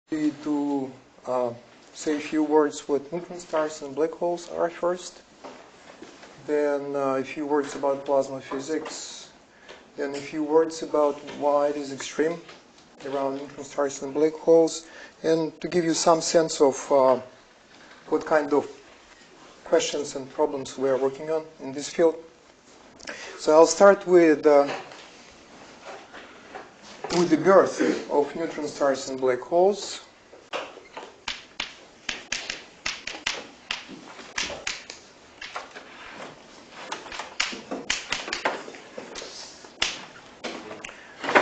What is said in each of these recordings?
To say a few words what neutron stars and black holes are first, then a few words about plasma physics, then a few words about why it is extreme around neutron stars and black holes, and to give you some sense of what kind of questions and problems we are working on in this field. So I'll start with the birth of neutron stars and black holes.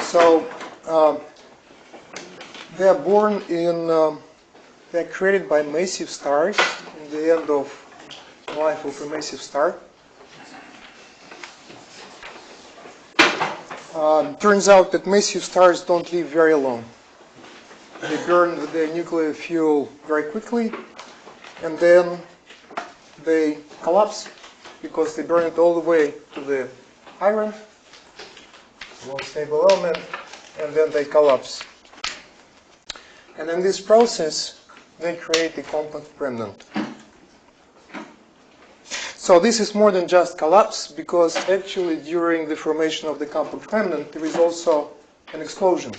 So they are born they are created by massive stars in the end of life of a massive star. Turns out that massive stars don't live very long. They burn their nuclear fuel very quickly, and then they collapse because they burn it all the way to the iron, most stable element, and then they collapse. And in this process, they create a compact remnant. So this is more than just collapse, because actually during the formation of the compact remnant, there is also an explosion.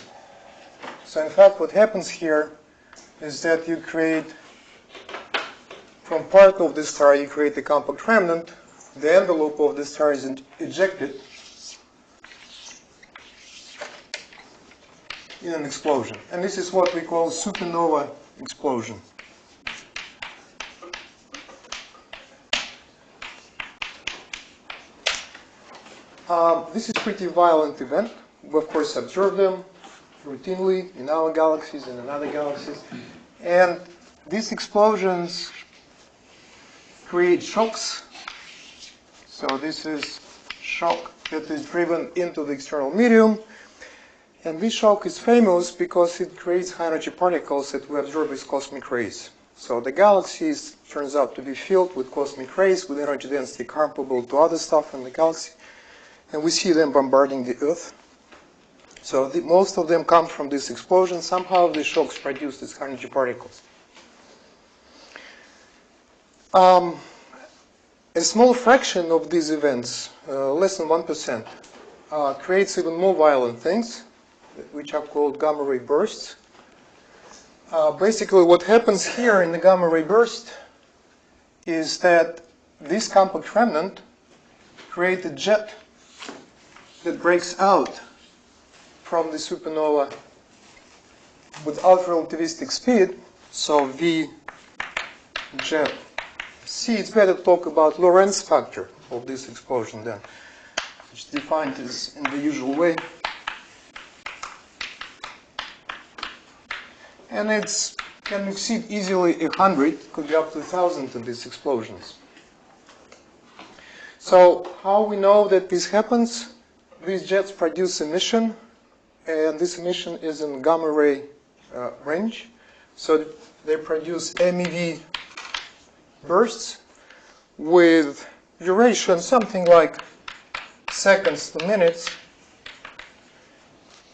So in fact, what happens here is that you create, from part of the star, you create a compact remnant. The envelope of the star is ejected in an explosion. And this is what we call supernova explosion. This is a pretty violent event. We, of course, observe them routinely in our galaxies and in other galaxies. And these explosions create shocks. So this is shock that is driven into the external medium. And this shock is famous because it creates high-energy particles that we observe as cosmic rays. So the galaxies turns out to be filled with cosmic rays with energy density comparable to other stuff in the galaxy. And we see them bombarding the Earth. So most of them come from this explosion. Somehow the shocks produce these high-energy particles. A small fraction of these events, less than 1%, creates even more violent things, which are called gamma ray bursts. Basically, what happens here in the gamma ray burst is that this compact remnant creates a jet that breaks out from the supernova with ultra-relativistic speed, so V jet C. It's better to talk about Lorentz factor of this explosion then, which is defined as in the usual way. And it can exceed easily 100, could be up to 1,000 in these explosions. So how we know that this happens? These jets produce emission, and this emission is in gamma ray range. So they produce MEV bursts with duration something like seconds to minutes,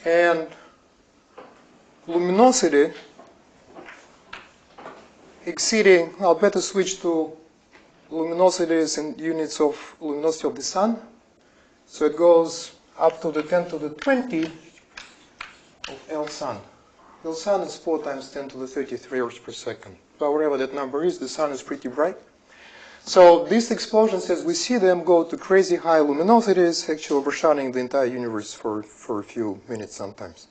and luminosity exceeding, I'll better switch to luminosities in units of luminosity of the sun. So it goes up to the 10 to the 20 of L sun. L sun is 4 times 10 to the 33 ergs per second. So whatever that number is, the sun is pretty bright. So these explosions, as we see them, go to crazy high luminosities, actually overshadowing the entire universe for a few minutes sometimes.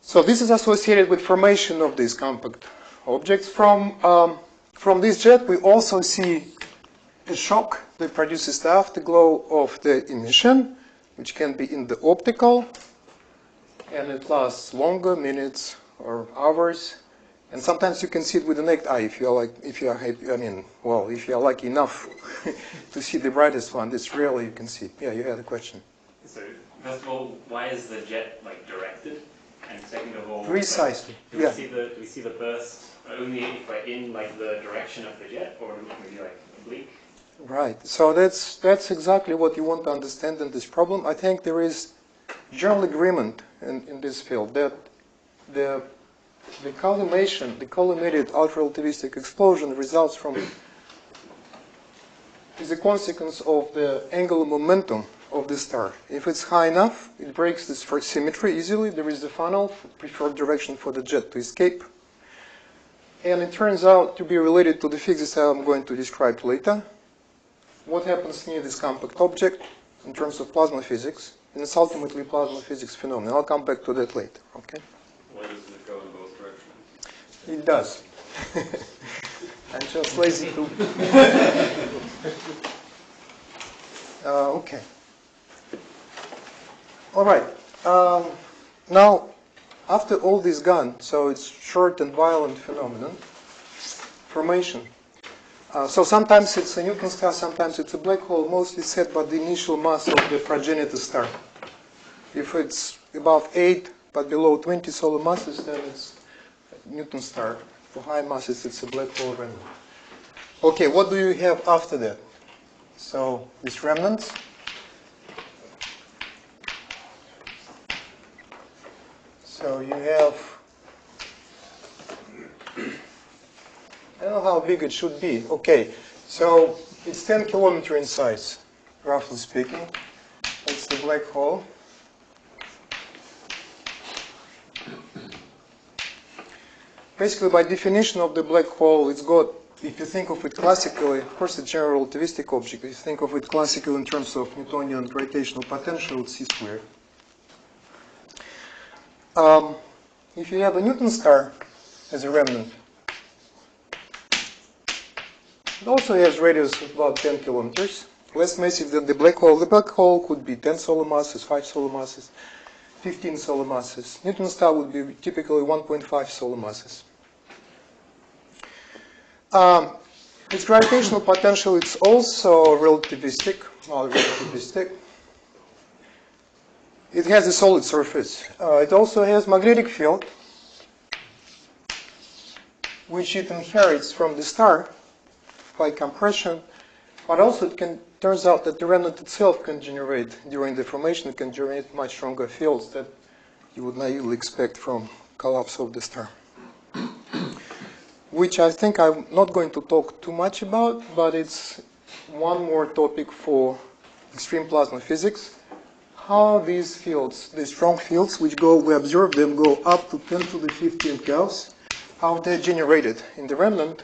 So this is associated with formation of these compact objects. From this jet, we also see a shock that produces the afterglow of the emission, which can be in the optical, and it lasts longer, minutes or hours. And sometimes you can see it with the naked eye if you are lucky enough to see the brightest one. It's rarely you can see. Yeah, you had a question. So first of all, why is the jet directed? And second of all, precisely. Do we see the burst only if we're in the direction of the jet, or maybe oblique? Right. So that's exactly what you want to understand in this problem. I think there is general agreement in this field that the the collimated ultra-relativistic explosion results from is a consequence of the angular momentum of the star. If it's high enough, it breaks this first symmetry easily. There is the funnel, preferred direction for the jet to escape. And it turns out to be related to the physics I'm going to describe later. What happens near this compact object in terms of plasma physics, and it's ultimately plasma physics phenomenon. I'll come back to that later. Okay? Why does it go in both directions? It does. I'm just lazy to. Okay. All right. Now, after all this gone, so it's short and violent phenomenon, formation. So sometimes it's a neutron star, sometimes it's a black hole, mostly set by the initial mass of the progenitor star. If it's above 8 but below 20 solar masses, then it's a neutron star. For high masses, it's a black hole remnant. Okay, what do you have after that? So these remnants. So you have, I don't know how big it should be. Okay, so it's 10 kilometers in size, roughly speaking. That's the black hole. Basically, by definition of the black hole, it's got, if you think of it classically, of course, it's a general relativistic object. If you think of it classically in terms of Newtonian gravitational potential, it's c squared. If you have a neutron star as a remnant, it also has radius of about 10 kilometers, less massive than the black hole. The black hole could be 10 solar masses, 5 solar masses, 15 solar masses. Neutron star would be typically 1.5 solar masses. Its gravitational potential is also relativistic, well, relativistic. It has a solid surface. It also has magnetic field, which it inherits from the star by compression, but also turns out that the remnant itself can generate, during the formation, it can generate much stronger fields that you would naively expect from collapse of the star. Which I think I'm not going to talk too much about, but it's one more topic for extreme plasma physics. How these fields, these strong fields, which we observe them go up to 10 to the 15th Gauss, how they're generated in the remnant,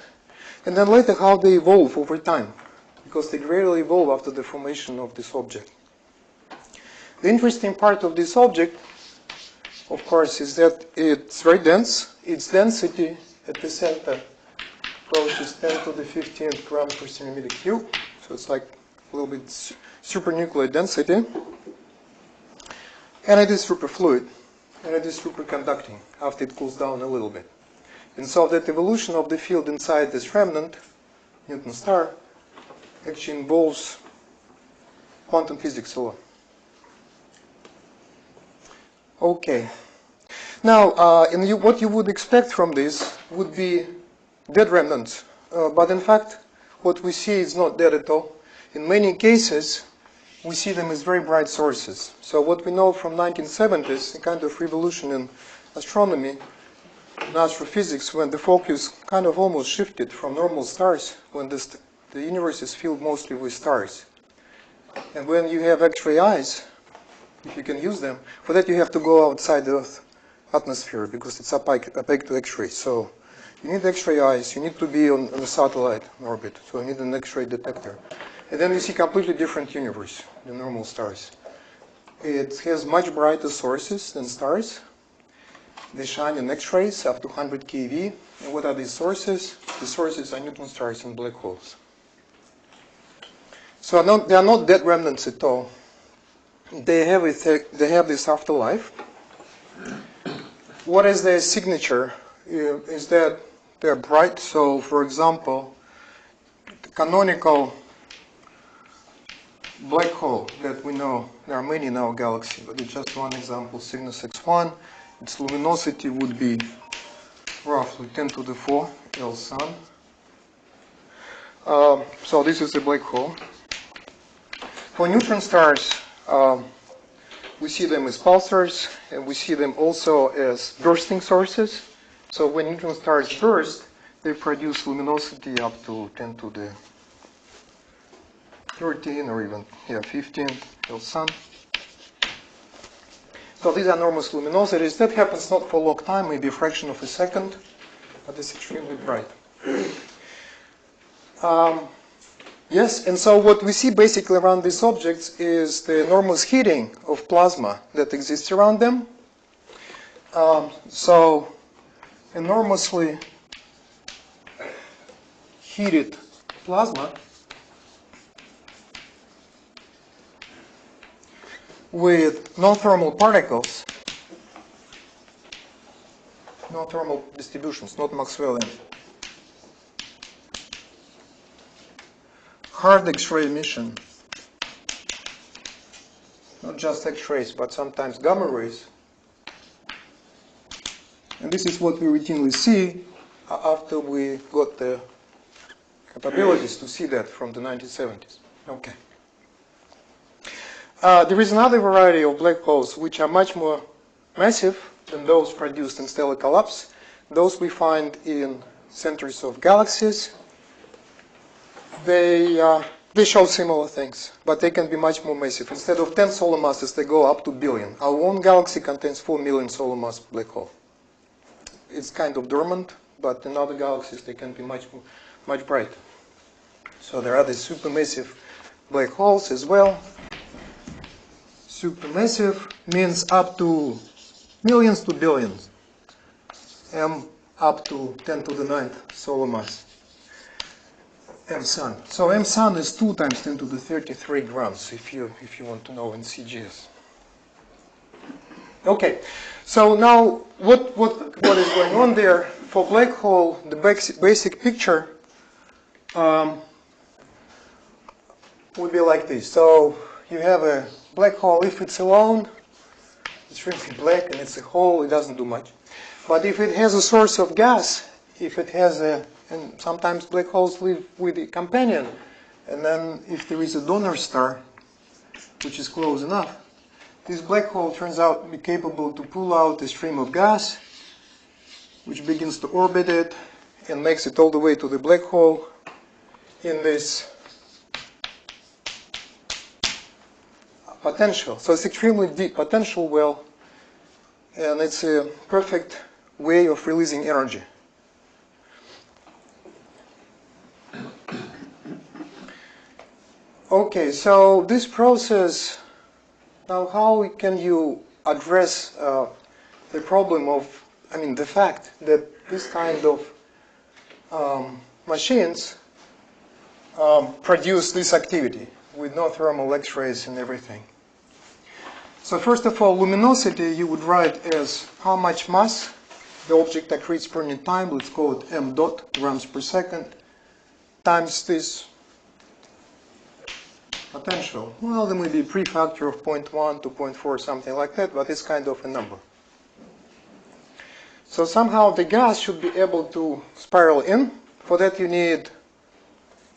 and then later how they evolve over time, because they gradually evolve after the formation of this object. The interesting part of this object, of course, is that it's very dense. Its density at the center approaches 10 to the 15th gram per centimeter cube, so it's like a little bit supernuclear density. And it is superfluid, and it is superconducting after it cools down a little bit. And so that evolution of the field inside this remnant, Newton star, actually involves quantum physics law. Okay. Now, what you would expect from this would be dead remnants. But in fact, what we see is not dead at all. In many cases, we see them as very bright sources. So what we know from 1970s, a kind of revolution in astronomy, in astrophysics, when the focus kind of almost shifted from normal stars, when the universe is filled mostly with stars. And when you have X-ray eyes, if you can use them, for that you have to go outside the Earth atmosphere because it's opaque to X-ray. So you need X-ray eyes, you need to be on a satellite orbit, so you need an X-ray detector. And then you see completely different universe than normal stars. It has much brighter sources than stars. They shine in X-rays up to 100 keV. And what are these sources? The sources are neutron stars and black holes. So they are not dead remnants at all. They have this afterlife. What is their signature? Is that they're bright. So, for example, the canonical black hole that we know, there are many in our galaxy, but it's just one example, Cygnus X1. Its luminosity would be roughly 10 to the 4 L sun. So this is a black hole. For neutron stars, we see them as pulsars, and we see them also as bursting sources. So when neutron stars burst, they produce luminosity up to 10 to the 13 or even 15 till sun. So these are enormous luminosities. That happens not for a long time, maybe a fraction of a second, but it's extremely bright. Yes, and so what we see basically around these objects is the enormous heating of plasma that exists around them. So enormously heated plasma with non-thermal particles, non-thermal distributions, not Maxwellian. Hard X-ray emission, not just X-rays, but sometimes gamma rays. And this is what we routinely see after we got the capabilities to see that from the 1970s. Okay. There is another variety of black holes which are much more massive than those produced in stellar collapse. Those we find in centers of galaxies. They show similar things, but they can be much more massive. Instead of 10 solar masses, they go up to billion. Our own galaxy contains 4 million solar mass black hole. It's kind of dormant, but in other galaxies they can be much brighter. So there are these supermassive black holes as well. Supermassive means up to millions to billions. M up to 10 to the 9th solar mass. M sun. So M sun is 2 times 10 to the 33 grams, if you want to know in CGS. Okay, so now what is going on there? For black hole, the basic picture would be like this. So you have a black hole. If it's alone, it's really black and it's a hole, it doesn't do much. But if it has a source of gas, if it has and sometimes black holes live with a companion, and then if there is a donor star, which is close enough, this black hole turns out to be capable to pull out a stream of gas, which begins to orbit it and makes it all the way to the black hole in this potential. So it's extremely deep potential well, and it's a perfect way of releasing energy. Okay, so this process, now how can you address the problem of, the fact that this kind of machines produce this activity with no thermal X-rays and everything? So first of all, luminosity you would write as how much mass the object accretes per unit time, let's call it m dot, grams per second, times this potential. Well, there may be a prefactor of 0.1 to 0.4, something like that, but it's kind of a number. So somehow the gas should be able to spiral in. For that you need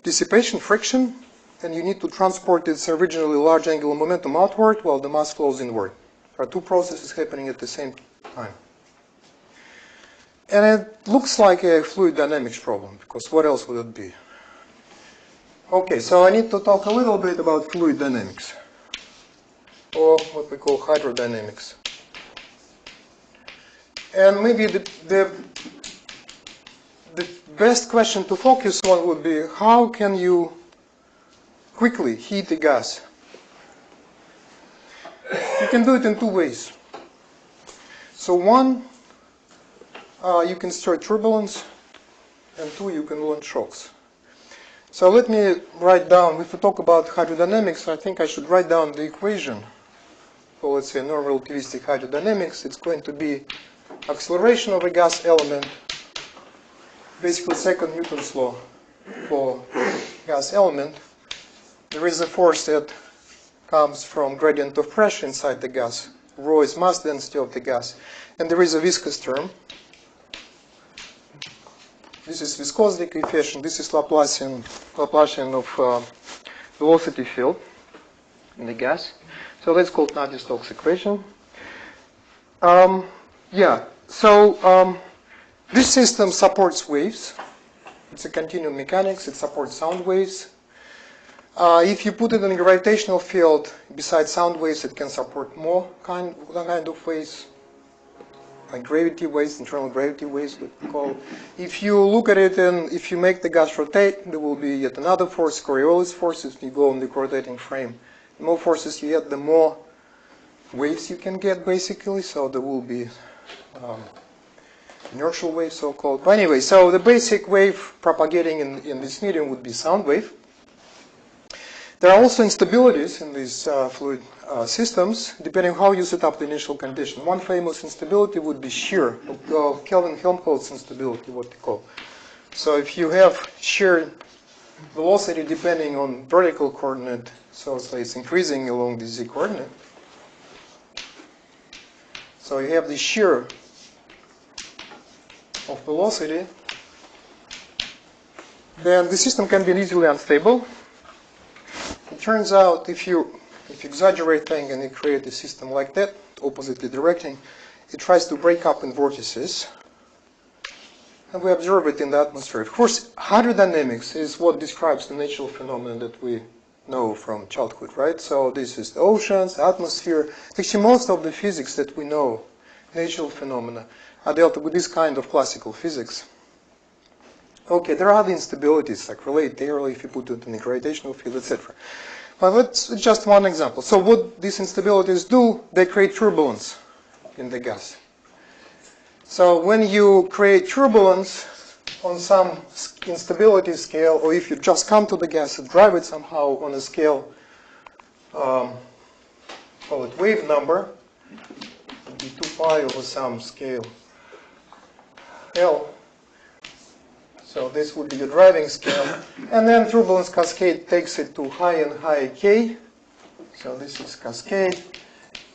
dissipation, friction, and you need to transport its originally large angular momentum outward while the mass flows inward. There are two processes happening at the same time. And it looks like a fluid dynamics problem, because what else would it be? Okay, so I need to talk a little bit about fluid dynamics, or what we call hydrodynamics. And maybe the best question to focus on would be, how can you quickly heat a gas? You can do it in two ways. So one, you can stir turbulence, and two, you can launch shocks. So let me write down, if we talk about hydrodynamics, I think I should write down the equation for, let's say, normal relativistic hydrodynamics. It's going to be acceleration of a gas element, basically second Newton's law for gas element. There is a force that comes from gradient of pressure inside the gas. Rho is mass density of the gas. And there is a viscous term. This is viscosity coefficient. This is Laplacian of velocity field in the gas. So that's called Navier-Stokes equation. So This system supports waves. It's a continuum mechanics. It supports sound waves. If you put it in a gravitational field, besides sound waves, it can support more kind of waves, like gravity waves, internal gravity waves, we call. If you look at it and if you make the gas rotate, there will be yet another force, Coriolis force, if you go on the rotating frame. The more forces you get, the more waves you can get, basically. So there will be inertial wave, so-called. But anyway, so the basic wave propagating in this medium would be sound wave. There are also instabilities in these fluid systems, depending on how you set up the initial condition. One famous instability would be shear, Kelvin-Helmholtz instability, what they call. So if you have shear velocity depending on vertical coordinate, so it's increasing along the z coordinate. So you have the shear of velocity, then the system can be easily unstable. It turns out if you exaggerate things and you create a system like that, oppositely directing, it tries to break up in vortices. And we observe it in the atmosphere. Of course, hydrodynamics is what describes the natural phenomenon that we know from childhood, right? So this is the oceans, the atmosphere. Actually, most of the physics that we know, natural phenomena, are dealt with this kind of classical physics. Okay, there are other instabilities, like relativity, if you put it in a gravitational field, etc. But that's just one example. So what these instabilities do, they create turbulence in the gas. So when you create turbulence on some instability scale, or if you just come to the gas and drive it somehow on a scale, call it wave number, it would be 2 pi over some scale L. So this would be your driving scale. And then turbulence cascade takes it to high and high K. So this is cascade.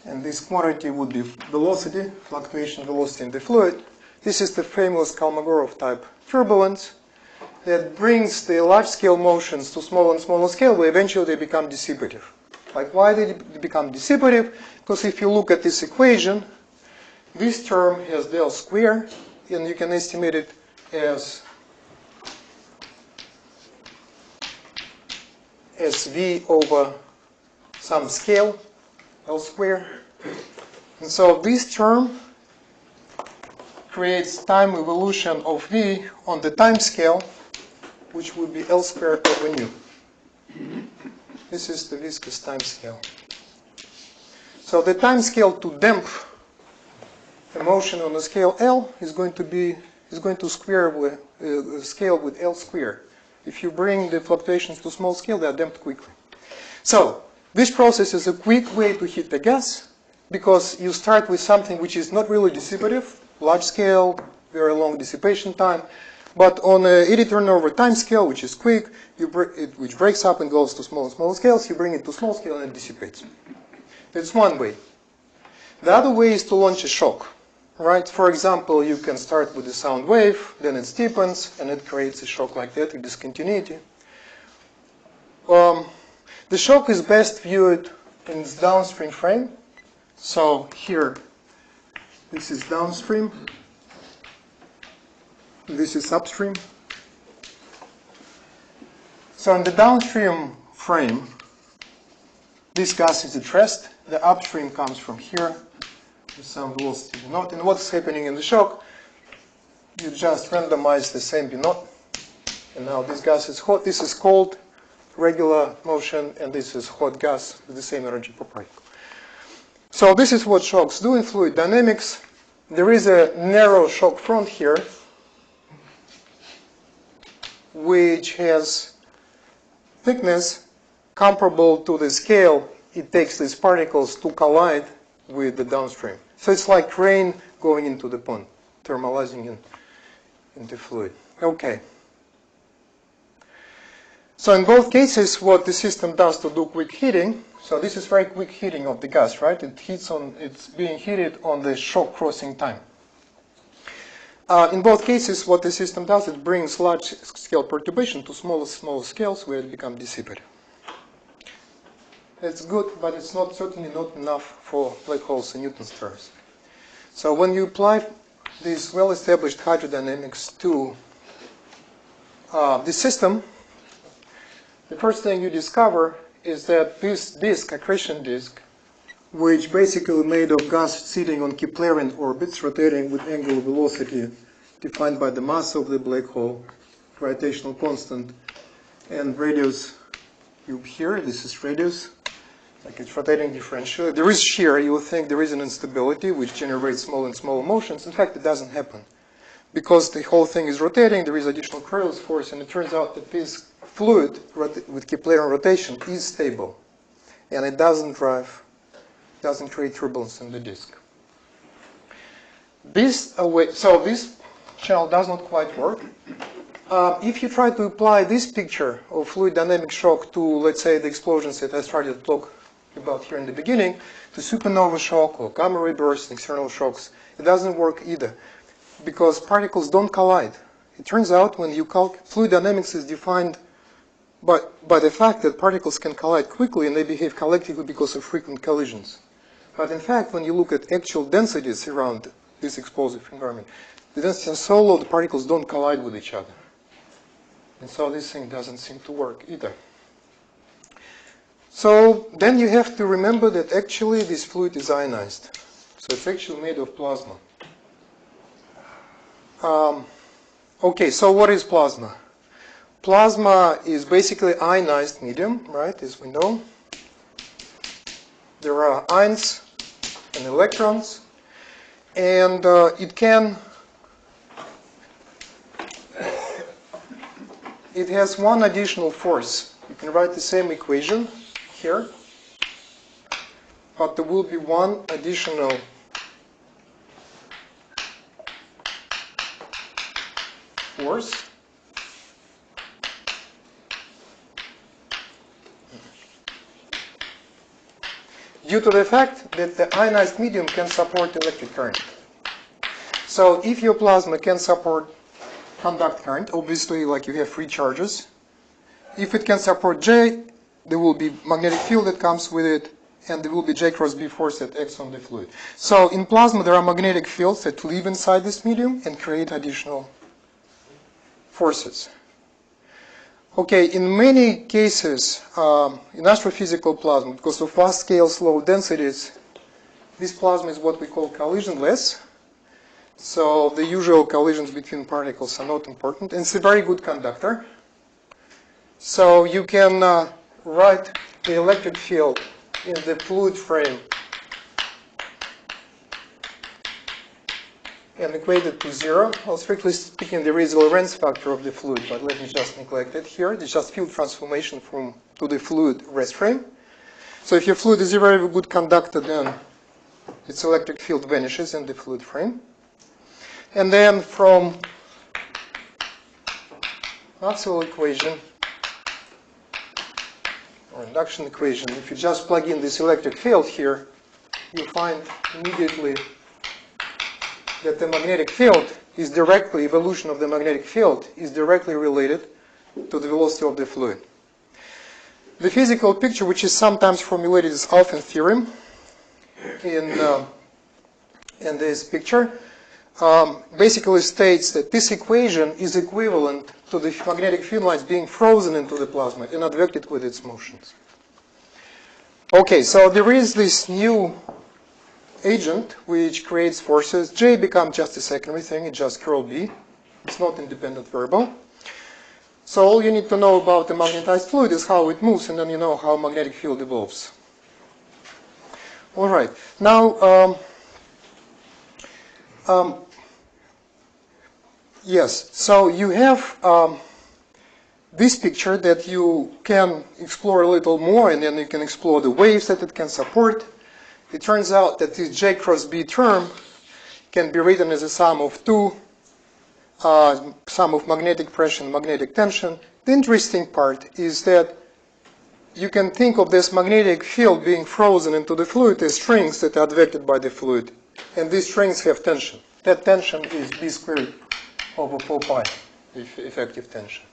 And this quantity would be velocity, fluctuation velocity in the fluid. This is the famous Kolmogorov type turbulence that brings the large scale motions to smaller and smaller scale, where eventually they become dissipative. Like, why did they become dissipative? Because if you look at this equation, this term has del square, and you can estimate it as SV over some scale, L square. And so this term creates time evolution of V on the time scale, which would be L squared over nu. This is the viscous time scale. So the time scale to damp a motion on the scale L is going to square with scale with L squared. If you bring the fluctuations to small scale, they are damped quickly. So this process is a quick way to heat the gas, because you start with something which is not really dissipative, large scale, very long dissipation time, but on an eddy turnover time scale, which is quick, which breaks up and goes to small and small scales, you bring it to small scale and it dissipates. That's one way. The other way is to launch a shock. Right? For example, you can start with a sound wave, then it steepens, and it creates a shock like that, a discontinuity. The shock is best viewed in its downstream frame. So here, this is downstream. This is upstream. So in the downstream frame, this gas is at rest. The upstream comes from here with some velocity v naught. And what's happening in the shock? You just randomize the same v naught. And now this gas is hot. This is cold, regular motion, and this is hot gas with the same energy per particle. So this is what shocks do in fluid dynamics. There is a narrow shock front here, which has thickness comparable to the scale it takes these particles to collide with the downstream. So it's like rain going into the pond, thermalizing into fluid. Okay. So in both cases, what the system does to do quick heating, so this is very quick heating of the gas, right? It's being heated on the shock crossing time. In both cases, what the system does, it brings large scale perturbation to smaller scales where it becomes dissipative. It's good, but it's certainly not enough for black holes in Newton's terms. So when you apply this well-established hydrodynamics to the system, the first thing you discover is that this disk, accretion disk, which basically made of gas sitting on Keplerian orbits, rotating with angular velocity defined by the mass of the black hole, gravitational constant, and radius cube here. This is radius, like it's rotating differentially. There is shear. You would think there is an instability which generates small and smaller motions. In fact, it doesn't happen. Because the whole thing is rotating, there is additional Coriolis force, and it turns out that this fluid with Keplerian rotation is stable. And it doesn't create turbulence in the disk. So this channel does not quite work. If you try to apply this picture of fluid dynamic shock to, let's say, the explosions that I started to talk about here in the beginning, to supernova shock or gamma ray bursts, external shocks, it doesn't work either, because particles don't collide. It turns out when you fluid dynamics is defined by the fact that particles can collide quickly and they behave collectively because of frequent collisions. But in fact, when you look at actual densities around this explosive environment, the densities are so low the particles don't collide with each other. And so this thing doesn't seem to work either. So then you have to remember that actually this fluid is ionized. So it's actually made of plasma. Okay, so what is plasma? Plasma is basically ionized medium, right, as we know. There are ions and electrons, and it has one additional force. You can write the same equation here, but there will be one additional force due to the fact that the ionized medium can support electric current. So if your plasma can conduct current, obviously like you have free charges. If it can support J, there will be magnetic field that comes with it, and there will be J cross B force that acts on the fluid. So in plasma there are magnetic fields that live inside this medium and create additional forces. Okay, in many cases, in astrophysical plasma, because of vast scales, low densities, this plasma is what we call collisionless. So the usual collisions between particles are not important, and it's a very good conductor. So you can write the electric field in the fluid frame and equate it to 0. Well, strictly speaking, there is a Lorentz factor of the fluid, but let me just neglect it here. It's just field transformation to the fluid rest frame. So if your fluid is a very good conductor, then its electric field vanishes in the fluid frame. And then from Maxwell equation, or induction equation, if you just plug in this electric field here, you find immediately that the magnetic field is directly, evolution of the magnetic field is directly related to the velocity of the fluid. The physical picture, which is sometimes formulated as Alfvén theorem in this picture, basically states that this equation is equivalent to the magnetic field lines being frozen into the plasma and advected with its motions. Okay, so there is this new agent which creates forces. J becomes just a secondary thing, it's just curl B. It's not independent variable. So all you need to know about the magnetized fluid is how it moves, and then you know how magnetic field evolves. All right, now yes, so you have this picture that you can explore a little more, and then you can explore the waves that it can support. It turns out that this J cross B term can be written as a sum of two, sum of magnetic pressure and magnetic tension. The interesting part is that you can think of this magnetic field being frozen into the fluid as strings that are advected by the fluid. And these strings have tension. That tension is B squared over 4 pi, the effective tension.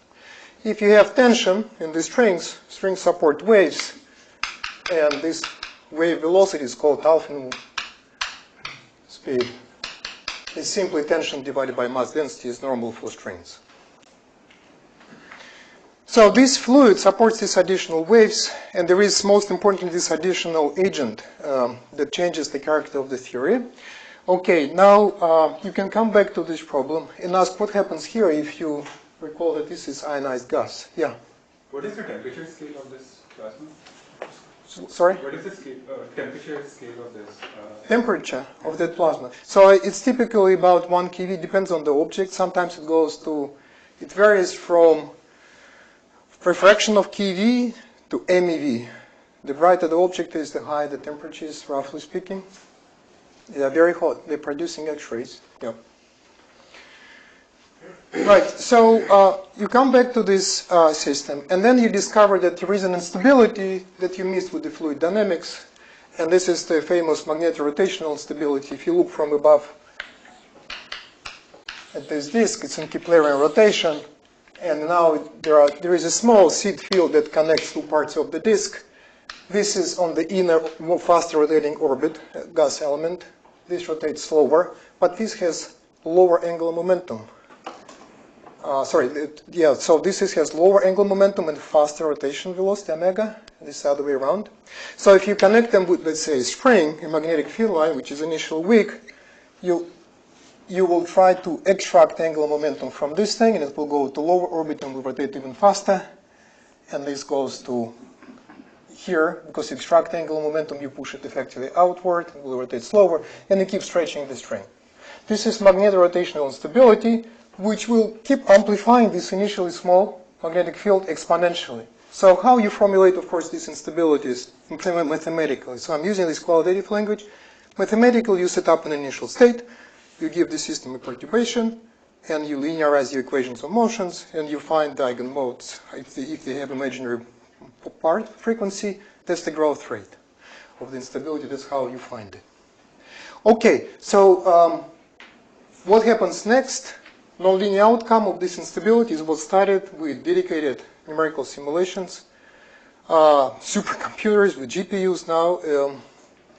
If you have tension in the strings support waves, and this wave velocity is called Alfvén speed. is simply tension divided by mass density is normal for strings. So this fluid supports these additional waves, and there is, most importantly, this additional agent that changes the character of the theory. Okay, now you can come back to this problem and ask what happens here if you recall that this is ionized gas. Yeah? What is the temperature scale of this plasma? Sorry? What is the scale, temperature scale of this? Temperature of that plasma. So it's typically about 1 keV, depends on the object. Sometimes it goes to, it varies from a fraction of keV to MeV. The brighter the object is, the higher the temperature is, roughly speaking. They are very hot. They're producing X-rays. Yeah. Right. So you come back to this system, and then you discover that there is an instability that you missed with the fluid dynamics, and this is the famous magneto-rotational instability. If you look from above at this disk, it's in Keplerian rotation, and now there is a small seed field that connects two parts of the disk. This is on the inner, more faster rotating orbit, gas element. This rotates slower, but this has lower angular momentum. So this has lower angular momentum and faster rotation velocity, omega, this other way around. So if you connect them with, let's say, a spring, a magnetic field line, which is initially weak, you will try to extract angular momentum from this thing, and it will go to lower orbit and will rotate even faster. And this goes to here, because you extract angular momentum, you push it effectively outward, it will rotate slower, and you keep stretching the string. This is magneto-rotational instability, which will keep amplifying this initially small magnetic field exponentially. So how you formulate, of course, these instabilities mathematically? So I'm using this qualitative language. Mathematically, you set up an initial state, you give the system a perturbation, and you linearize the equations of motions, and you find the eigenmodes. If they have imaginary part frequency, that's the growth rate of the instability. That's how you find it. Okay, so what happens next? Nonlinear outcome of this instability is what started with dedicated numerical simulations, supercomputers with GPUs now,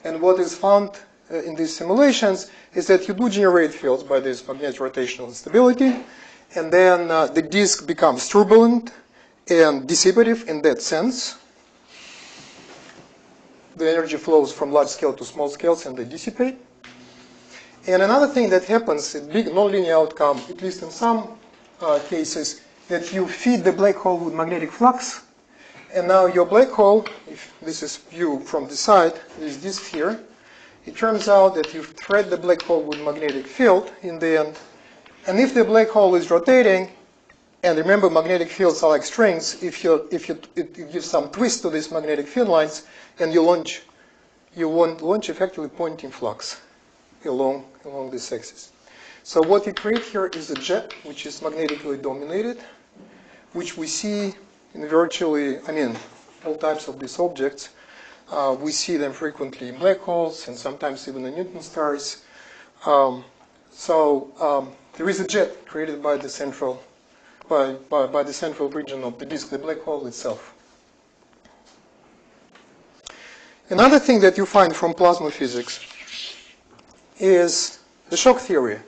and what is found in these simulations is that you do generate fields by this magneto-rotational instability, and then the disk becomes turbulent and dissipative in that sense. The energy flows from large scale to small scales and they dissipate. And another thing that happens, a big nonlinear outcome, at least in some cases, that you feed the black hole with magnetic flux, and now your black hole, if this is viewed from the side, this disk here, it turns out that you thread the black hole with magnetic field in the end, and if the black hole is rotating, and remember magnetic fields are like strings, if you give some twist to these magnetic field lines, and you won't launch effectively pointing flux along this axis. So what you create here is a jet, which is magnetically dominated, which we see in virtually, all types of these objects. We see them frequently in black holes and sometimes even in neutron stars. There is a jet created by the central region of the disk, the black hole itself. Another thing that you find from plasma physics is the shock theory.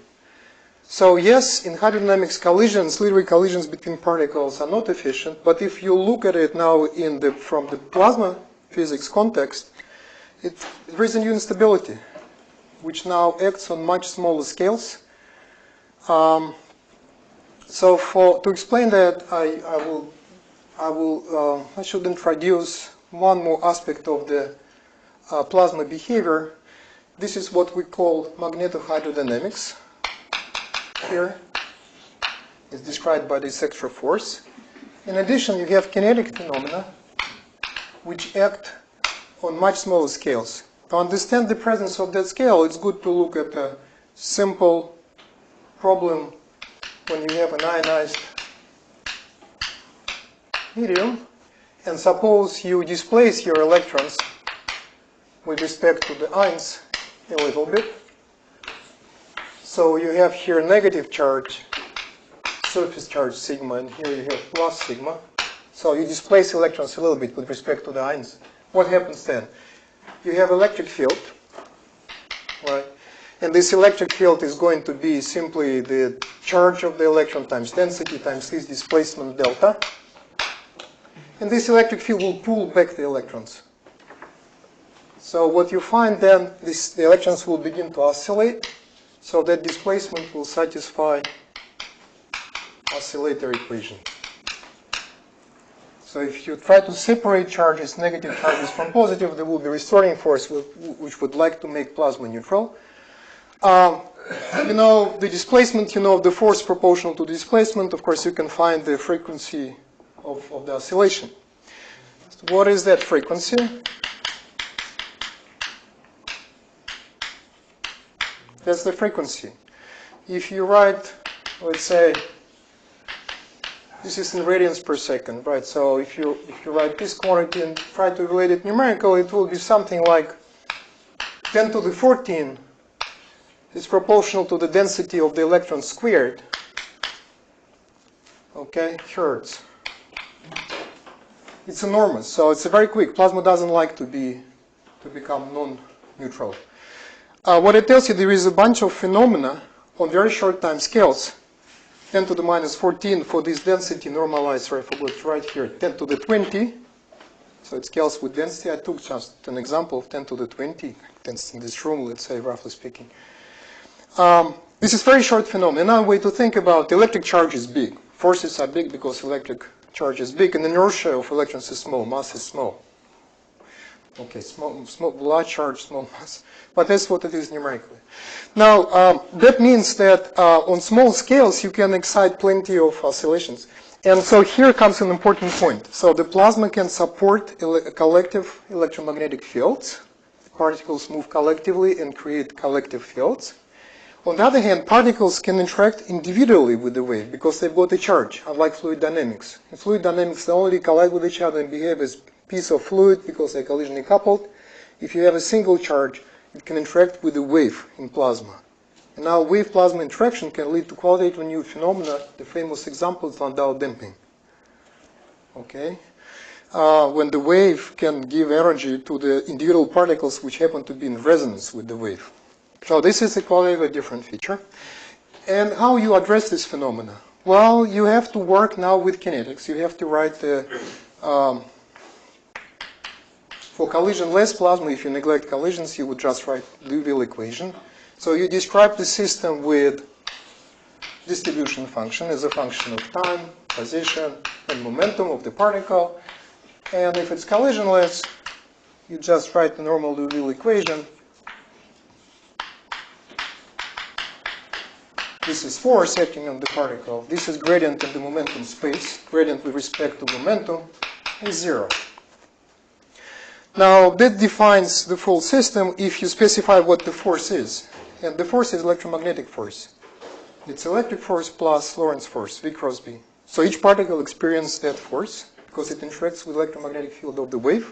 So yes, in hydrodynamics collisions, literally collisions between particles are not efficient, but if you look at it now from the plasma physics context, there is a new instability, which now acts on much smaller scales. To explain that, I should introduce one more aspect of the plasma behavior. This is what we call magnetohydrodynamics. Here is described by this extra force. In addition, you have kinetic phenomena which act on much smaller scales. To understand the presence of that scale, it's good to look at a simple problem when you have an ionized medium, and suppose you displace your electrons with respect to the ions a little bit. So you have here negative charge, surface charge sigma, and here you have plus sigma. So you displace electrons a little bit with respect to the ions. What happens then? You have electric field, right? And this electric field is going to be simply the charge of the electron times density times this displacement delta. And this electric field will pull back the electrons. So what you find then, the electrons will begin to oscillate. So that displacement will satisfy oscillator equation. So if you try to separate charges, negative charges from positive, there will be restoring force which would like to make plasma neutral. You know the displacement, you know the force proportional to the displacement. Of course, you can find the frequency of the oscillation. So what is that frequency? That's the frequency. If you write, let's say, this is in radians per second, right? So if you write this quantity and try to relate it numerically, it will be something like 10 to the 14 is proportional to the density of the electron squared, okay, hertz. It's enormous, so it's very quick. Plasma doesn't like to become non-neutral. What it tells you, there is a bunch of phenomena on very short time scales. 10 to the minus 14 for this density normalized, I forgot right here, 10 to the 20. So it scales with density. I took just an example of 10 to the 20. That's in this room, let's say, roughly speaking. This is very short phenomenon. Another way to think about electric charge is big. Forces are big because electric charge is big, and inertia of electrons is small, mass is small. Okay, small, large charge, small mass. But that's what it is numerically. Now, that means that on small scales, you can excite plenty of oscillations. And so here comes an important point. So the plasma can support collective electromagnetic fields. Particles move collectively and create collective fields. On the other hand, particles can interact individually with the wave because they've got a charge, unlike fluid dynamics. In fluid dynamics, they only collide with each other and behave as piece of fluid because they're collisionally coupled. If you have a single charge, it can interact with the wave in plasma. And now wave-plasma interaction can lead to qualitative new phenomena. The famous example is Landau damping. Okay? When the wave can give energy to the individual particles which happen to be in resonance with the wave. So this is a qualitatively different feature. And how you address this phenomena? Well, you have to work now with kinetics. You have to write the for collision-less plasma, if you neglect collisions, you would just write the Liouville equation. So you describe the system with distribution function as a function of time, position, and momentum of the particle. And if it's collisionless, you just write the normal Liouville equation. This is force acting on the particle. This is gradient in the momentum space. Gradient with respect to momentum is 0. Now, that defines the full system if you specify what the force is. And the force is electromagnetic force. It's electric force plus Lorentz force, V cross B. So each particle experiences that force because it interacts with the electromagnetic field of the wave.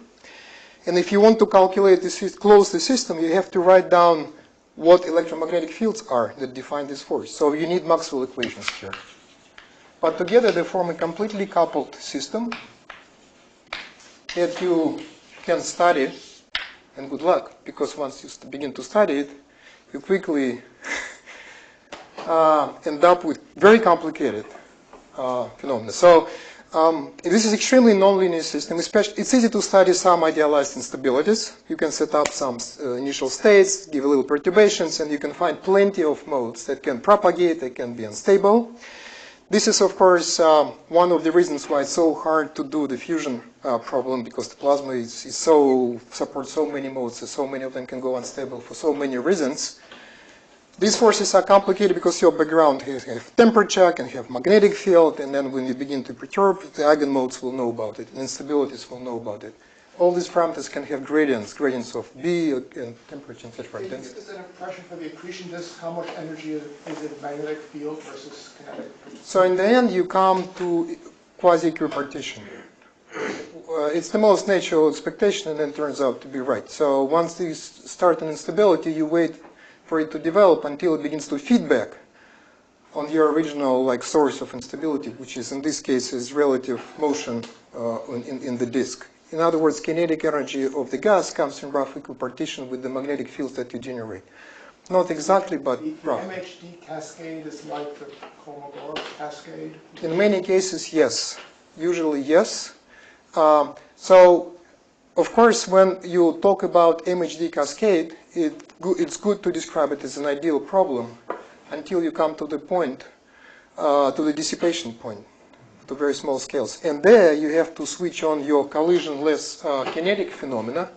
And if you want to calculate this, close the system, you have to write down what electromagnetic fields are that define this force. So you need Maxwell equations here. But together they form a completely coupled system that you can study, and good luck, because once you begin to study it, you quickly end up with very complicated phenomena. So this is extremely nonlinear system. Especially, it's easy to study some idealized instabilities. You can set up some initial states, give a little perturbations, and you can find plenty of modes that can propagate, they can be unstable. This is, of course, one of the reasons why it's so hard to do the fusion problem, because the plasma supports so many modes, so many of them can go unstable for so many reasons. These forces are complicated because your background have temperature, can have magnetic field, and then when you begin to perturb, the eigenmodes will know about it, and instabilities will know about it. All these parameters can have gradients of B and temperature, etc. Is that an impression for the accretion disk? How much energy is in magnetic field versus kinetic? So in the end, you come to quasi-equipartition. It's the most natural expectation, and then turns out to be right. So once you start an instability, you wait for it to develop until it begins to feedback on your original source of instability, which is in this case is relative motion in the disk. In other words, kinetic energy of the gas comes in rough equipartition with the magnetic fields that you generate. Not exactly, but The roughly. MHD cascade is like the Kolmogorov cascade. In many cases, yes. Usually, yes. So, of course, when you talk about MHD cascade, it's good to describe it as an ideal problem until you come to the point, to the dissipation point, to very small scales. And there you have to switch on your collision-less kinetic phenomena,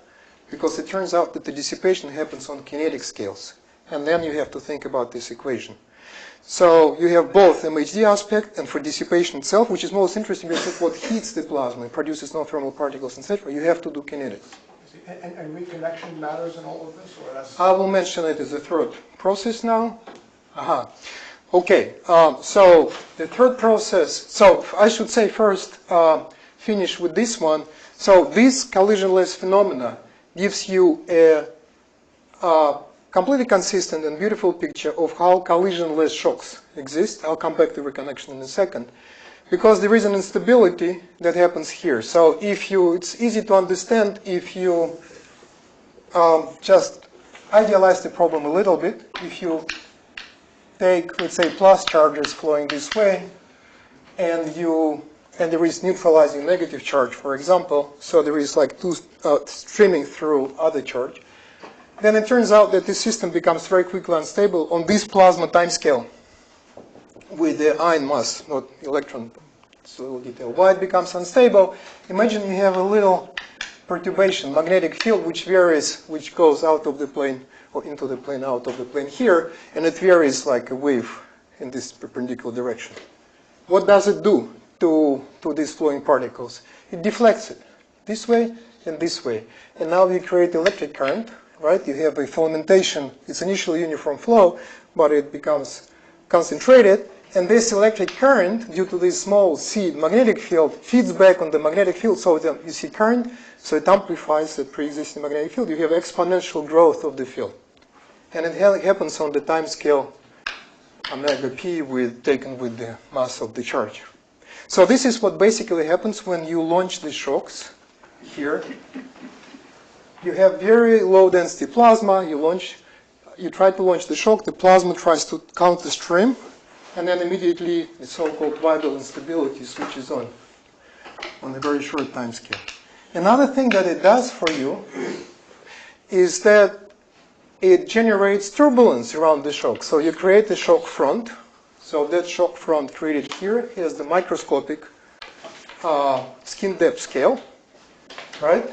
because it turns out that the dissipation happens on kinetic scales. And then you have to think about this equation. So you have both MHD aspect, and for dissipation itself, which is most interesting because it's what heats the plasma and produces non-thermal particles, etc., you have to do kinetics. And reconnection matters in all of this? Or that's... I will mention it as a third process now. Okay, so the third process, so I should say first, finish with this one. So this collisionless phenomena gives you a completely consistent and beautiful picture of how collisionless shocks exist. I'll come back to reconnection in a second. Because there is an instability that happens here. So it's easy to understand if you just idealize the problem a little bit. If you take, let's say, plus charges flowing this way, and there is neutralizing negative charge, for example, so there is like two streaming through other charge, then it turns out that the system becomes very quickly unstable on this plasma time scale with the ion mass, not electron. It's a little detail. Why it becomes unstable? Imagine you have a little perturbation, magnetic field, which varies, which goes out of the plane or into the plane, out of the plane here, and it varies like a wave in this perpendicular direction. What does it do to these flowing particles? It deflects it this way and this way. And now you create electric current, right? You have a filamentation. It's initially uniform flow, but it becomes concentrated. And this electric current, due to this small seed magnetic field, feeds back on the magnetic field. So you see current, so it amplifies the pre-existing magnetic field. You have exponential growth of the field. And it happens on the time scale omega p taken with the mass of the charge. So this is what basically happens when you launch the shocks here. You have very low density plasma. You try to launch the shock. The plasma tries to counter stream. And then immediately the so-called Weibull instability switches on a very short time scale. Another thing that it does for you is that it generates turbulence around the shock. So you create the shock front. So that shock front created here has the microscopic skin depth scale, right?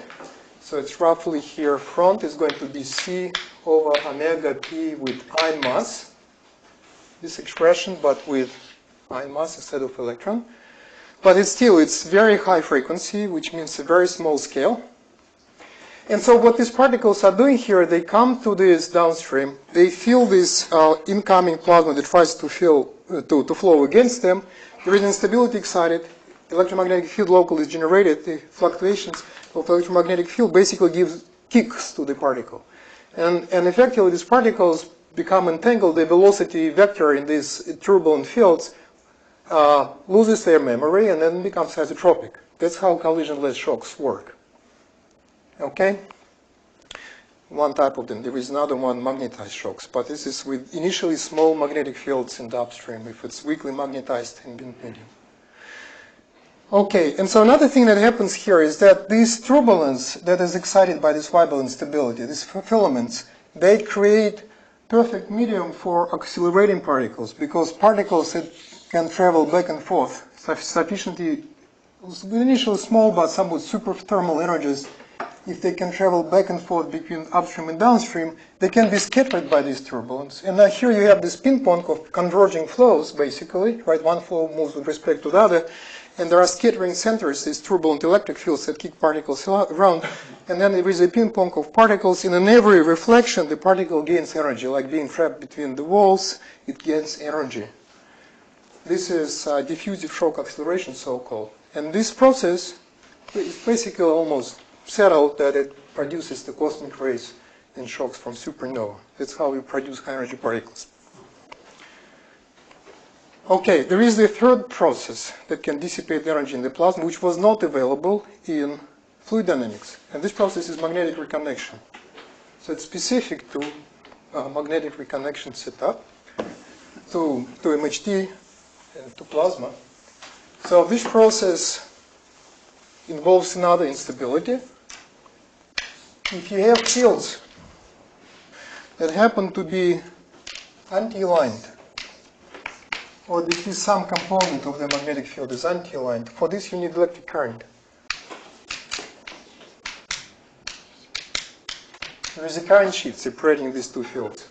So it's roughly here. Front is going to be C over omega p with ion mass. This expression, but with ion mass instead of electron. But it's very high frequency, which means a very small scale. And so what these particles are doing here, they come to this downstream, they feel this incoming plasma that tries to flow against them. There is instability excited, electromagnetic field local is generated, the fluctuations of electromagnetic field basically gives kicks to the particle. And effectively these particles become entangled, the velocity vector in these turbulent fields loses their memory and then becomes isotropic. That's how collision-less shocks work. Okay? One type of them. There is another one, magnetized shocks, but this is with initially small magnetic fields in the upstream if it's weakly magnetized in the medium. Okay, and so another thing that happens here is that this turbulence that is excited by this Weibull instability, these filaments, they create perfect medium for accelerating particles, because particles that can travel back and forth sufficiently, initially small but somewhat super thermal energies, if they can travel back and forth between upstream and downstream, they can be scattered by this turbulence. And now here you have this ping pong of converging flows, basically, right? One flow moves with respect to the other, and there are scattering centers, these turbulent electric fields that kick particles around, and then there is a ping pong of particles, and in every reflection, the particle gains energy, like being trapped between the walls, it gains energy. This is diffusive shock acceleration, so-called. And this process is basically almost settled that it produces the cosmic rays and shocks from supernova. That's how we produce high-energy particles. Okay, there is the third process that can dissipate energy in the plasma, which was not available in fluid dynamics. And this process is magnetic reconnection. So it's specific to magnetic reconnection set up to MHD and to plasma. So this process involves another instability. If you have fields that happen to be anti-aligned, or this is some component of the magnetic field is anti-aligned, for this you need electric current. There is a current sheet separating these two fields.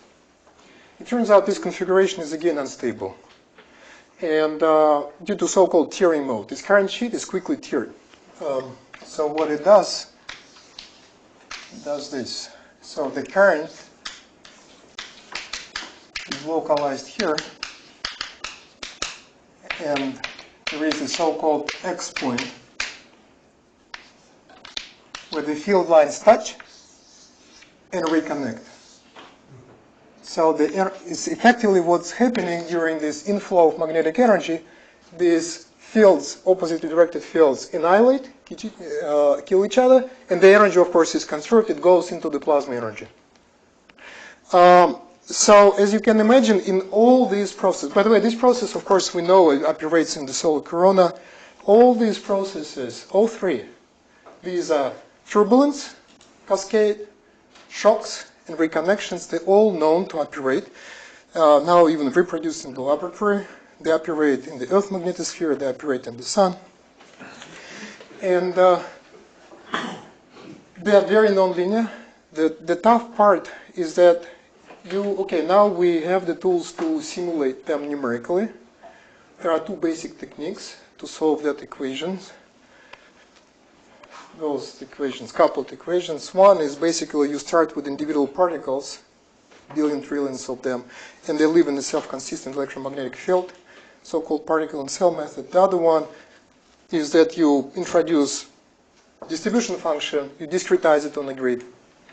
It turns out this configuration is again unstable. And due to so-called tearing mode, this current sheet is quickly teared. So what it does this. So the current is localized here, and there is a so-called X point where the field lines touch and reconnect. So it's effectively what's happening during this inflow of magnetic energy. These fields, oppositely directed fields, annihilate, kill each other, and the energy, of course, is conserved. It goes into the plasma energy. So as you can imagine, in all these processes, by the way, this process, of course, we know it operates in the solar corona. All these processes, all three, these are turbulence, cascade, shocks, and reconnections. They're all known to operate, now even reproduced in the laboratory. They operate in the Earth magnetosphere, they operate in the Sun. And they are very nonlinear. The tough part is that now we have the tools to simulate them numerically. There are two basic techniques to solve that equations. Those equations, coupled equations. One is basically you start with individual particles, billion trillions of them, and they live in a self-consistent electromagnetic field, so-called particle and cell method. The other one is that you introduce distribution function, you discretize it on a grid,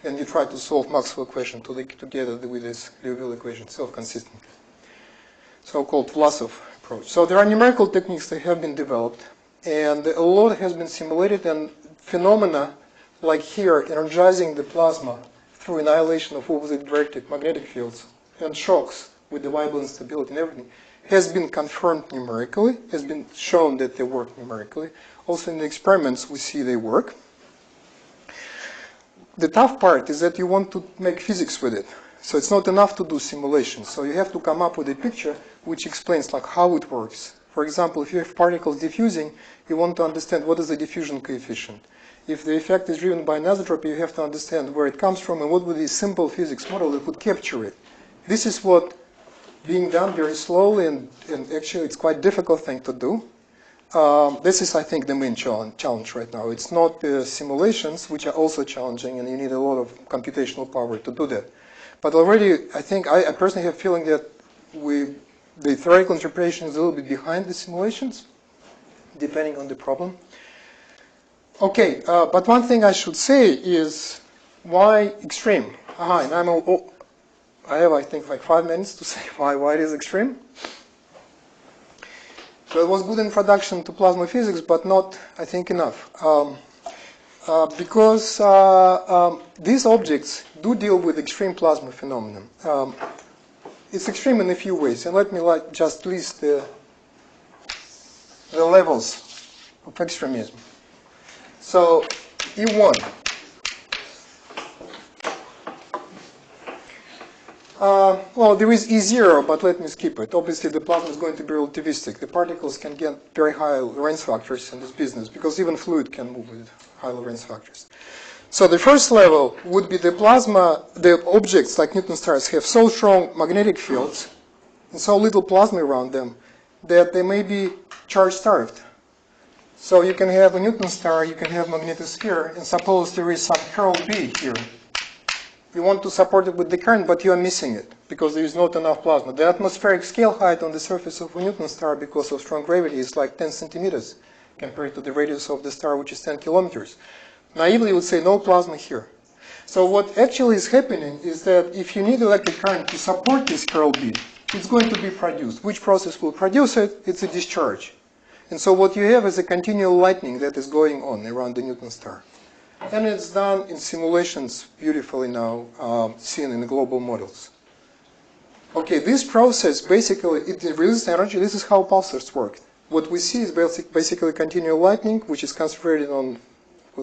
and you try to solve Maxwell equation together with this Liouville equation, self-consistent, so-called Vlasov approach. So there are numerical techniques that have been developed, and a lot has been simulated, and phenomena like here, energizing the plasma through annihilation of opposite directed magnetic fields and shocks with the Weibull instability and everything, has been confirmed numerically, has been shown that they work numerically. Also in the experiments we see they work. The tough part is that you want to make physics with it. So it's not enough to do simulations. So you have to come up with a picture which explains like how it works. For example, if you have particles diffusing, you want to understand what is the diffusion coefficient. If the effect is driven by anisotropy, you have to understand where it comes from and what would be a simple physics model that would capture it. This is what being done very slowly, and actually it's quite a difficult thing to do. This is, I think, the main challenge right now. It's not the simulations, which are also challenging, and you need a lot of computational power to do that. But already, I think, I personally have a feeling that the theoretical interpretation is a little bit behind the simulations, depending on the problem. Okay, but one thing I should say is why extreme? And I have, I think, like 5 minutes to say why it is extreme. So it was good introduction to plasma physics, but not, I think, enough. Because these objects do deal with extreme plasma phenomenon. It's extreme in a few ways, and let me just list the levels of extremism. So E1. Well, there is E0, but let me skip it. Obviously, the plasma is going to be relativistic. The particles can get very high Lorentz factors in this business, because even fluid can move with high Lorentz factors. So the first level would be the plasma. The objects like Newton stars have so strong magnetic fields and so little plasma around them that they may be charge-starved. So you can have a Newton star, you can have magnetosphere, and suppose there is some curl B here. You want to support it with the current, but you are missing it because there is not enough plasma. The atmospheric scale height on the surface of a Newton star because of strong gravity is like 10 centimeters compared to the radius of the star, which is 10 kilometers. Naively, you would say no plasma here. So what actually is happening is that if you need electric current to support this curl B, it's going to be produced. Which process will produce it? It's a discharge. And so what you have is a continual lightning that is going on around the Newton star. And it's done in simulations beautifully now, seen in the global models. Okay, this process basically, it releases energy. This is how pulsars work. What we see is basically continual lightning, which is concentrated on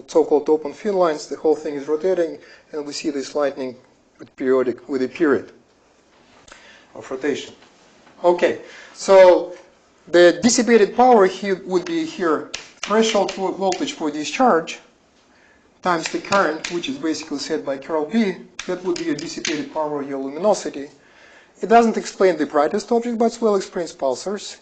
so-called open field lines. The whole thing is rotating, and we see this lightning with a period of rotation. Okay, so the dissipated power here would be here threshold voltage for discharge times the current, which is basically set by curl B. That would be your dissipated power of your luminosity. It doesn't explain the brightest object, but it well explains pulsars.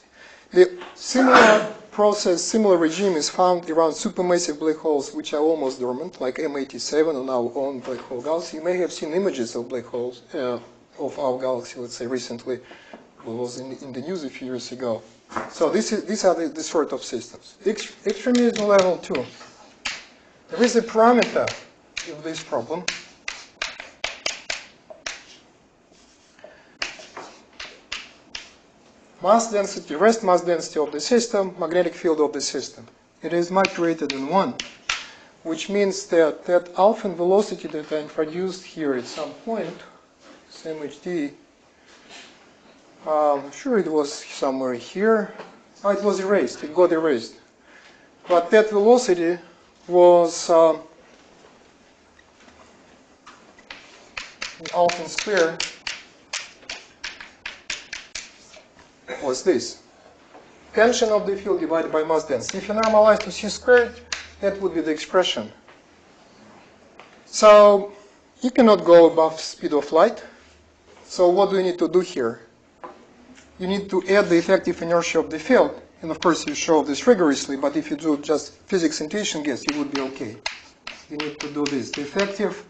The similar process, similar regime is found around supermassive black holes, which are almost dormant, like M87 on our own black hole galaxy. You may have seen images of black holes of our galaxy, let's say recently. It was in the news a few years ago. So these are the sort of systems. Extremism level 2. There is a parameter of this problem. Mass density, rest mass density of the system, magnetic field of the system. It is much greater than 1, which means that alpha velocity that I introduced here at some point, MHD, I'm sure it was somewhere here. Oh, it was erased, it got erased. But that velocity was alpha square was this. Tension of the field divided by mass density. If you normalize to c squared, that would be the expression. So you cannot go above speed of light. So what do you need to do here? You need to add the effective inertia of the field. And of course you show this rigorously, but if you do just physics intuition guess, you would be okay. You need to do this. The effective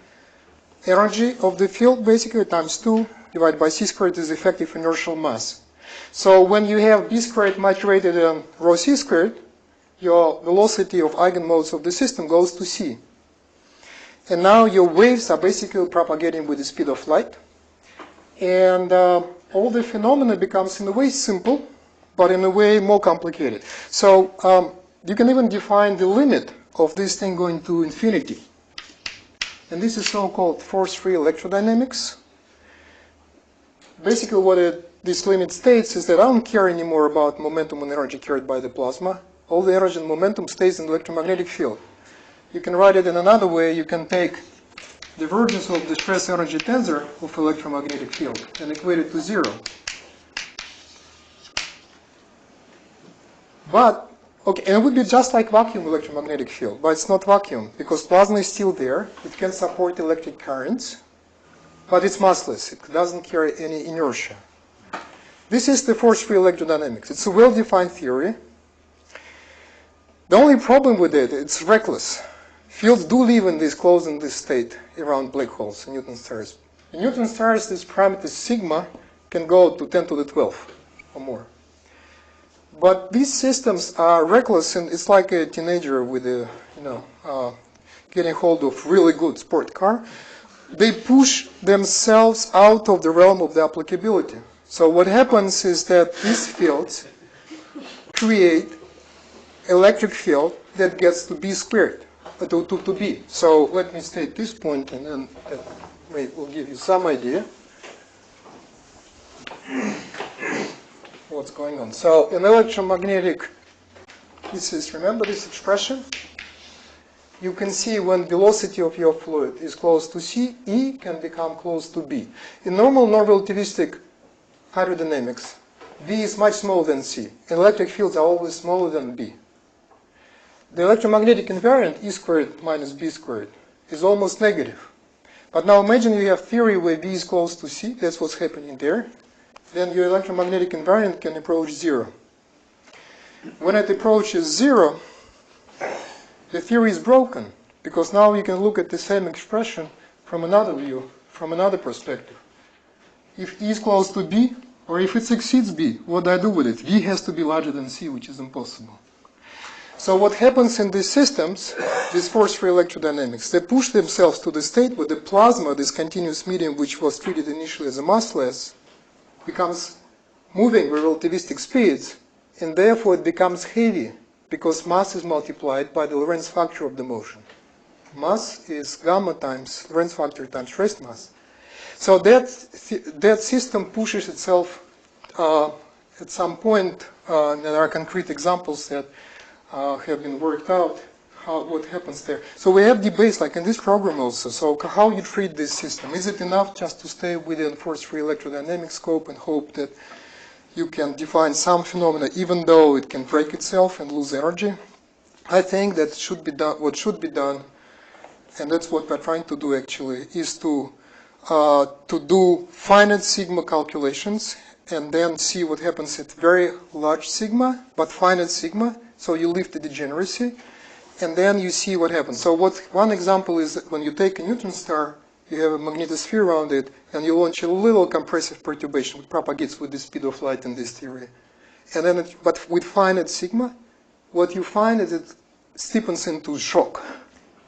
energy of the field basically times 2 divided by c squared is effective inertial mass. So when you have b squared much greater than rho c squared, your velocity of eigenmodes of the system goes to c. And now your waves are basically propagating with the speed of light. And all the phenomena becomes in a way simple, but in a way more complicated. So you can even define the limit of this thing going to infinity. And this is so-called force-free electrodynamics. Basically what this limit states is that I don't care anymore about momentum and energy carried by the plasma. All the energy and momentum stays in the electromagnetic field. You can write it in another way. You can take divergence of the stress energy tensor of electromagnetic field and equate it to 0. But, okay, and it would be just like vacuum electromagnetic field, but it's not vacuum because plasma is still there. It can support electric currents, but it's massless. It doesn't carry any inertia. This is the force-free electrodynamics. It's a well-defined theory. The only problem with it, it's reckless. Fields do live in this closed in this state around black holes in Newton stars. In Newton stars, this parameter sigma can go to 10 to the 12 or more. But these systems are reckless, and it's like a teenager with a, getting hold of really good sport car. They push themselves out of the realm of the applicability. So what happens is that these fields create electric field that gets to b squared, to b. So let me state this point, and then that will give you some idea what's going on. So in electromagnetic, remember this expression? You can see when velocity of your fluid is close to c, E can become close to B. In normal non-relativistic hydrodynamics, V is much smaller than C. Electric fields are always smaller than B. The electromagnetic invariant, E squared minus B squared, is almost negative. But now imagine you have theory where V is close to C, that's what's happening there. Then your electromagnetic invariant can approach 0. When it approaches 0, the theory is broken, because now you can look at the same expression from another view, from another perspective. If E is close to B, or if it exceeds B, what do I do with it? V has to be larger than C, which is impossible. So what happens in these systems, these force-free electrodynamics, they push themselves to the state where the plasma, this continuous medium which was treated initially as a massless, becomes moving with relativistic speeds, and therefore it becomes heavy, because mass is multiplied by the Lorentz factor of the motion. Mass is gamma times Lorentz factor times rest mass. So that system pushes itself at some point. There are concrete examples that have been worked out. What happens there? So we have debates like in this program also. So how you treat this system? Is it enough just to stay within force-free electrodynamic scope and hope that you can define some phenomena even though it can break itself and lose energy? I think that should be done. What should be done, and that's what we're trying to do actually, is to do finite sigma calculations and then see what happens at very large sigma, but finite sigma. So you leave the degeneracy. And then you see what happens. So one example is that when you take a neutron star, you have a magnetosphere around it, and you launch a little compressive perturbation, which propagates with the speed of light in this theory. And then, but with finite sigma, what you find is it steepens into shock.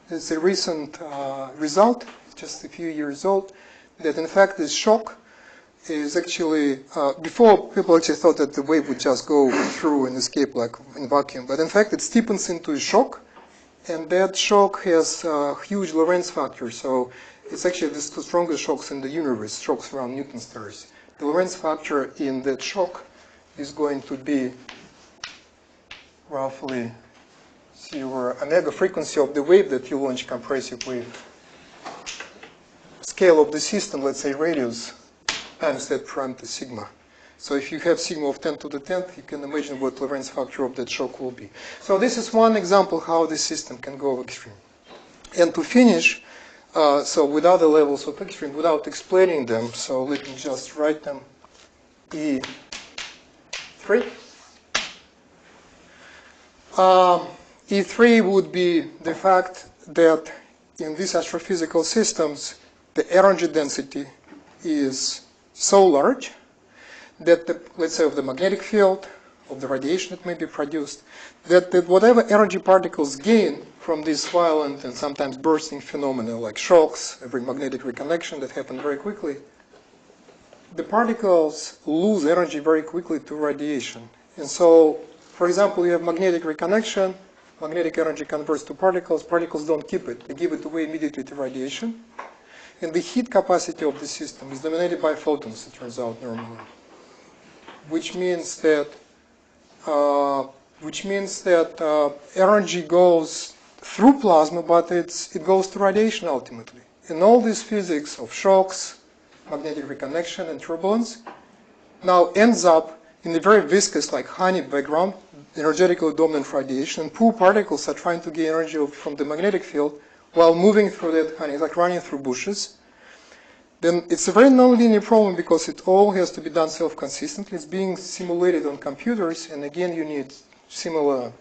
It's a recent result, just a few years old, that in fact this shock is actually, before people actually thought that the wave would just go through and escape like in vacuum, but in fact it steepens into a shock. And that shock has a huge Lorentz factor, so it's actually the strongest shocks in the universe, shocks around neutron stars. The Lorentz factor in that shock is going to be roughly, see your omega frequency of the wave that you launch compressive wave. Scale of the system, let's say radius, times that parameter sigma. So if you have sigma of 10 to the 10th, you can imagine what Lorentz factor of that shock will be. So this is one example how the system can go extreme. And to finish, so with other levels of extreme, without explaining them, so let me just write them. E3. E3 would be the fact that in these astrophysical systems, the energy density is so large that, let's say, of the magnetic field, of the radiation that may be produced, that whatever energy particles gain from these violent and sometimes bursting phenomena like shocks, every magnetic reconnection that happen very quickly, the particles lose energy very quickly to radiation. And so, for example, you have magnetic reconnection, magnetic energy converts to particles, particles don't keep it, they give it away immediately to radiation. And the heat capacity of the system is dominated by photons, it turns out normally. Which means that energy goes through plasma, but it goes to radiation ultimately. And all this physics of shocks, magnetic reconnection, and turbulence now ends up in a very viscous, like honey background, energetically dominant radiation, and poor particles are trying to gain energy from the magnetic field while moving through that honey, like running through bushes. Then it's a very nonlinear problem because it all has to be done self-consistently. It's being simulated on computers, and again, you need similar,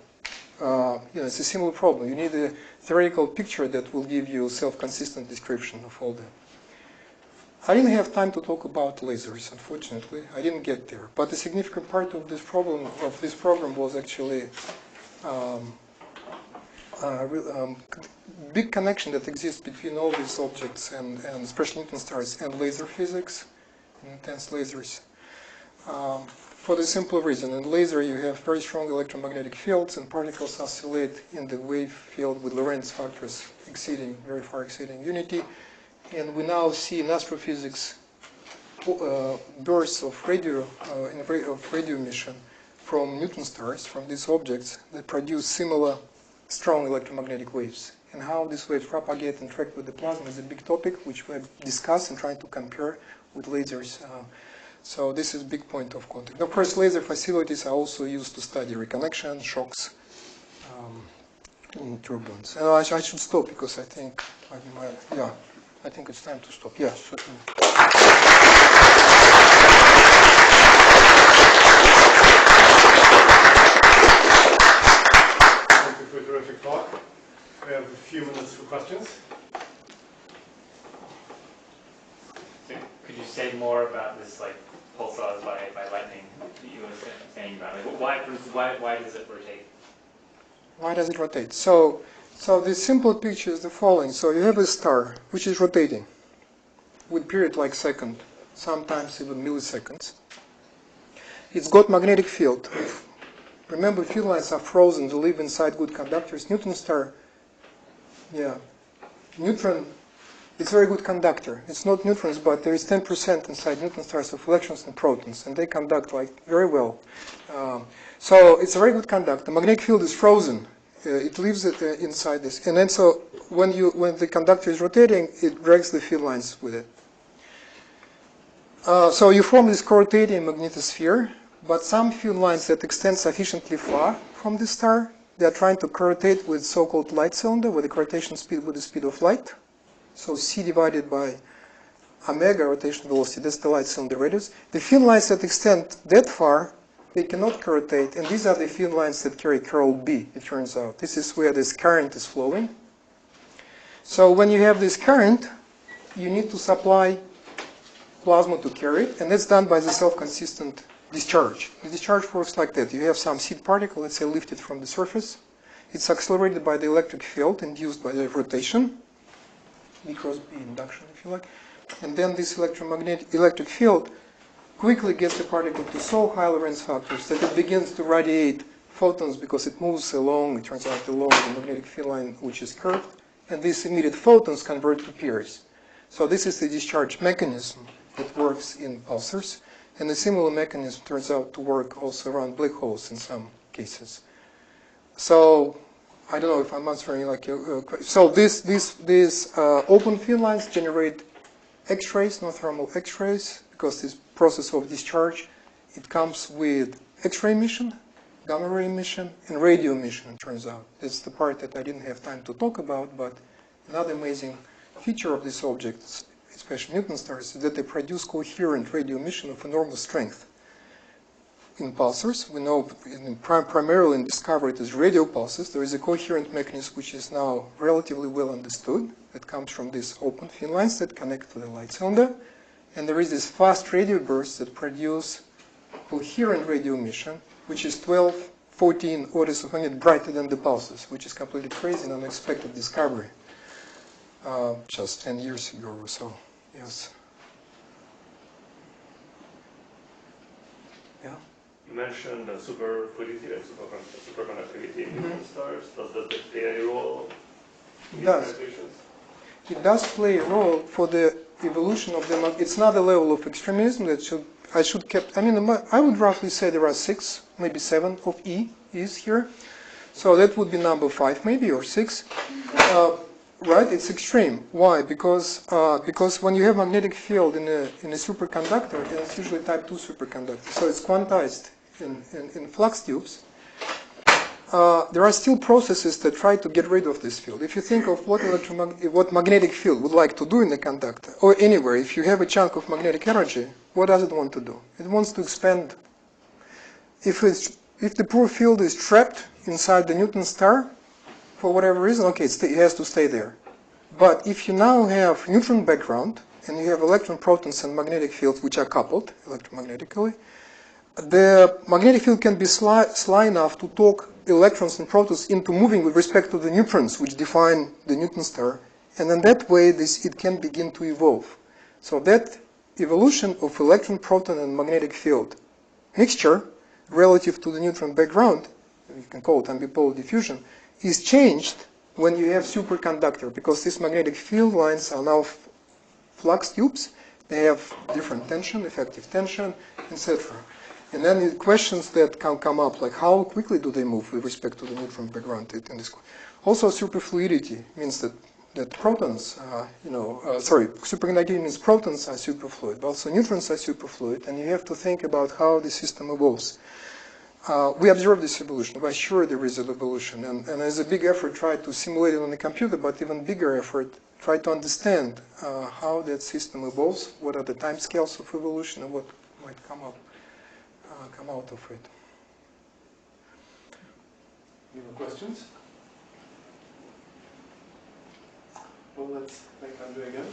it's a similar problem. You need a theoretical picture that will give you self-consistent description of all that. I didn't have time to talk about lasers, unfortunately. I didn't get there. But a significant part of this problem, was actually big connection that exists between all these objects and especially neutron stars and laser physics, intense lasers. For the simple reason, in laser you have very strong electromagnetic fields and particles oscillate in the wave field with Lorentz factors very far exceeding unity. And we now see in astrophysics bursts of radio emission from neutron stars, from these objects that produce similar strong electromagnetic waves. And how these waves propagate and interact with the plasma is a big topic which we have discussed and trying to compare with lasers. So this is a big point of contact. Of course, laser facilities are also used to study reconnection, shocks, and turbulence. And I should stop because I think I think it's time to stop. Yeah, certainly. Thank you for a terrific talk. We have a few minutes for questions. So could you say more about this, like pulsars by lightning that you were saying about? Like, why does it rotate? Why does it rotate? So the simple picture is the following. So you have a star which is rotating with period like second, sometimes even milliseconds. It's got magnetic field. Remember, field lines are frozen. They live inside good conductors. Neutron star, neutron It's a very good conductor. It's not neutrons, but there is 10% inside neutron stars of electrons and protons, and they conduct like very well. So it's a very good conductor. The magnetic field is frozen. It leaves it inside this, and then so when the conductor is rotating, it drags the field lines with it. So you form this co-rotating magnetosphere, but some field lines that extend sufficiently far from the star, they are trying to co-rotate with so-called light cylinder, with the rotation speed with the speed of light. So c divided by omega rotation velocity, that's the light cylinder radius. The field lines that extend that far, they cannot co-rotate, and these are the field lines that carry curl B, it turns out. This is where this current is flowing. So when you have this current, you need to supply plasma to carry it, and that's done by the self-consistent discharge. The discharge works like that. You have some seed particle, let's say lifted from the surface. It's accelerated by the electric field induced by the rotation, B cross B induction, if you like. And then this electric field quickly gets the particle to so high Lorentz factors that it begins to radiate photons because it moves along, it turns out, along the magnetic field line, which is curved. And these emitted photons convert to pairs. So this is the discharge mechanism that works in pulsars. And a similar mechanism turns out to work also around black holes in some cases. So I don't know if I'm answering like your question. So these open field lines generate X-rays, non-thermal X-rays, because this process of discharge, it comes with X-ray emission, gamma ray emission, and radio emission, it turns out. That's the part that I didn't have time to talk about, but another amazing feature of these objects, especially neutron stars, is that they produce coherent radio emission of enormous strength. In pulsars, we know primarily in discovery it is radio pulses. There is a coherent mechanism which is now relatively well understood. That comes from these open field lines that connect to the light cylinder. And there is this fast radio bursts that produce coherent radio emission, which is 12, 14 orders of magnitude brighter than the pulses, which is completely crazy and unexpected discovery just 10 years ago or so. Yes. Yeah. You mentioned superfluidity and superconductivity in neutron stars. Does that play any role in these calculations? It does play a role for the evolution of the. It's not a level of extremism that I would roughly say there are 6, maybe 7 of E's here. So that would be number 5 maybe, or 6. Right? It's extreme. Why? Because when you have magnetic field in a superconductor, and it's usually type 2 superconductor, so it's quantized in flux tubes, there are still processes that try to get rid of this field. If you think of what magnetic field would like to do in a conductor, or anywhere, if you have a chunk of magnetic energy, what does it want to do? It wants to expand. If the poor field is trapped inside the neutron star, for whatever reason, okay, it has to stay there. But if you now have neutron background, and you have electron, protons, and magnetic fields which are coupled electromagnetically, the magnetic field can be sly enough to talk electrons and protons into moving with respect to the neutrons which define the neutron star, and in that way it can begin to evolve. So that evolution of electron, proton, and magnetic field mixture relative to the neutron background, you can call it ambipolar diffusion, is changed when you have superconductor, because these magnetic field lines are now flux tubes. They have different tension, effective tension, etc. And then the questions that can come up, like how quickly do they move with respect to the neutron background in this. Also, superfluidity means that protons, superconductivity means protons are superfluid, but also neutrons are superfluid, and you have to think about how the system evolves. We observe this evolution. We're sure there is an evolution, and there's a big effort try to simulate it on the computer, but even bigger effort try to understand how that system evolves, what are the time scales of evolution, and what might come out of it. Any more questions? Well, let's thank Andrei again.